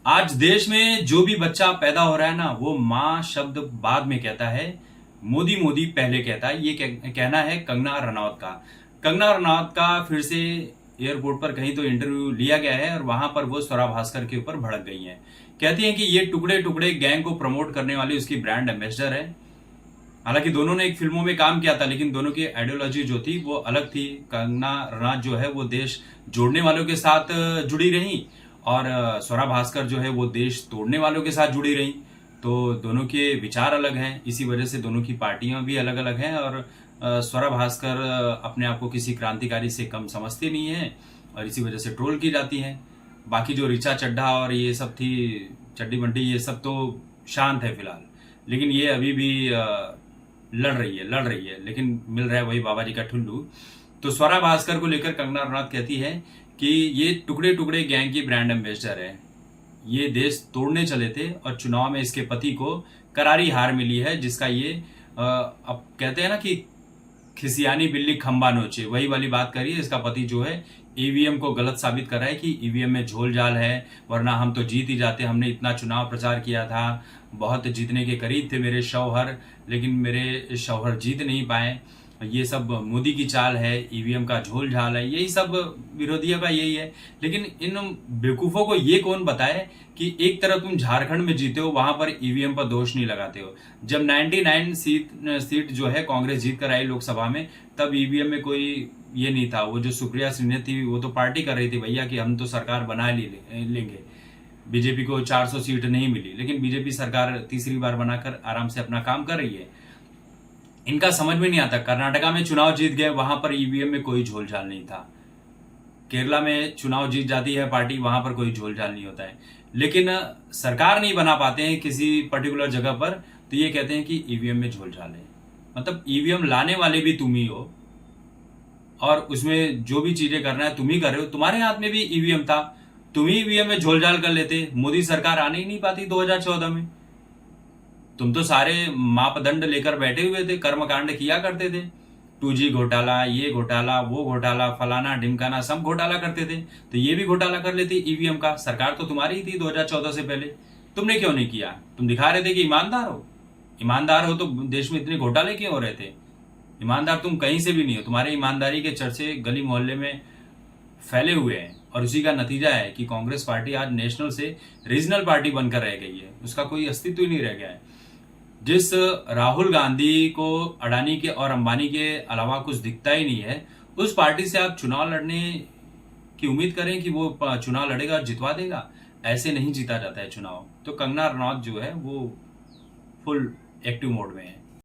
आज देश में जो भी बच्चा पैदा हो रहा है ना, वो माँ शब्द बाद में कहता है, मोदी मोदी पहले कहता है। ये कहना है कंगना रनौत का। कंगना रनौत का फिर से एयरपोर्ट पर कहीं तो इंटरव्यू लिया गया है और वहां पर वो स्वरा भास्कर के ऊपर भड़क गई हैं। कहती हैं कि ये टुकड़े टुकड़े गैंग को प्रमोट करने वाली उसकी ब्रांड एम्बेसडर है। हालांकि दोनों ने एक फिल्मों में काम किया था, लेकिन दोनों की आइडियोलॉजी जो थी वो अलग थी। कंगना रनौत जो है वो देश जोड़ने वालों के साथ जुड़ी रही, और स्वरा भास्कर जो है वो देश तोड़ने वालों के साथ जुड़ी रही। तो दोनों के विचार अलग हैं, इसी वजह से दोनों की पार्टियां भी अलग अलग हैं। और स्वरा भास्कर अपने आप को किसी क्रांतिकारी से कम समझती नहीं है, और इसी वजह से ट्रोल की जाती हैं। बाकी जो ऋचा चड्ढा और ये सब थी, चड्डी बंटी, ये सब तो शांत है फिलहाल। लेकिन ये अभी भी लड़ रही है, लेकिन मिल रहा है वही बाबा जी का ठुल्लू। तो स्वरा भास्कर को लेकर कंगना रनौत कहती है कि ये टुकड़े टुकड़े गैंग की ब्रांड एम्बेसडर है। ये देश तोड़ने चले थे और चुनाव में इसके पति को करारी हार मिली है, जिसका ये अब कहते हैं ना कि खिसियानी बिल्ली खंबा नोचे, वही वाली बात करिए। इसका पति जो है ईवीएम को गलत साबित कर रहा है कि ईवीएम में झोल झाल है, वरना हम तो जीत ही जाते। हमने इतना चुनाव प्रचार किया था, बहुत जीतने के करीब थे मेरे शौहर, लेकिन मेरे शौहर जीत नहीं पाए। ये सब मोदी की चाल है, ईवीएम का झोल झाल है, यही सब विरोधियों का यही है। लेकिन इन बेवकूफों को ये कौन बताए कि एक तरफ तुम झारखंड में जीते हो, वहां पर ईवीएम पर दोष नहीं लगाते हो। जब 99 सीट जो है कांग्रेस जीत कर आई लोकसभा में, तब ईवीएम में कोई ये नहीं था। वो जो सुप्रिया सिन्हा थी वो तो पार्टी कर रही थी भैया कि हम तो सरकार बना लेंगे। बीजेपी को 400 सीट नहीं मिली, लेकिन बीजेपी सरकार तीसरी बार बनाकर आराम से अपना काम कर रही है। इनका समझ में नहीं आता, कर्नाटका में चुनाव जीत गए, वहां पर ईवीएम में कोई झोल झाल नहीं था। केरला में चुनाव जीत जाती है पार्टी, वहां पर कोई झोल झाल नहीं होता है। लेकिन सरकार नहीं बना पाते हैं किसी पर्टिकुलर जगह पर, तो ये कहते हैं कि ईवीएम में झोल झाल है। मतलब ईवीएम लाने वाले भी तुम ही हो, और उसमें जो भी चीजें करना है तुम ही कर रहे हो। तुम्हारे हाथ में भी ईवीएम था, तुम ही ईवीएम में झोल झाल कर लेते, मोदी सरकार आने ही नहीं पाती 2014 में। तुम तो सारे मापदंड लेकर बैठे हुए थे, कर्मकांड किया करते थे। 2G घोटाला, ये घोटाला, वो घोटाला, फलाना ढिमकाना, सब घोटाला करते थे। तो ये भी घोटाला कर लेते ईवीएम का। सरकार तो तुम्हारी ही थी 2014 से पहले, तुमने क्यों नहीं किया? तुम दिखा रहे थे कि ईमानदार हो। ईमानदार हो तो देश में इतने घोटाले क्यों हो रहे थे? ईमानदार तुम कहीं से भी नहीं हो। तुम्हारे ईमानदारी के चर्चे गली मोहल्ले में फैले हुए हैं, और उसी का नतीजा है कि कांग्रेस पार्टी आज नेशनल से रीजनल पार्टी बनकर रह गई है। उसका कोई अस्तित्व ही नहीं रह गया है। जिस राहुल गांधी को अडानी के और अंबानी के अलावा कुछ दिखता ही नहीं है, उस पार्टी से आप चुनाव लड़ने की उम्मीद करें कि वो चुनाव लड़ेगा और जितवा देगा? ऐसे नहीं जीता जाता है चुनाव। तो कंगना रनौत जो है वो फुल एक्टिव मोड में है।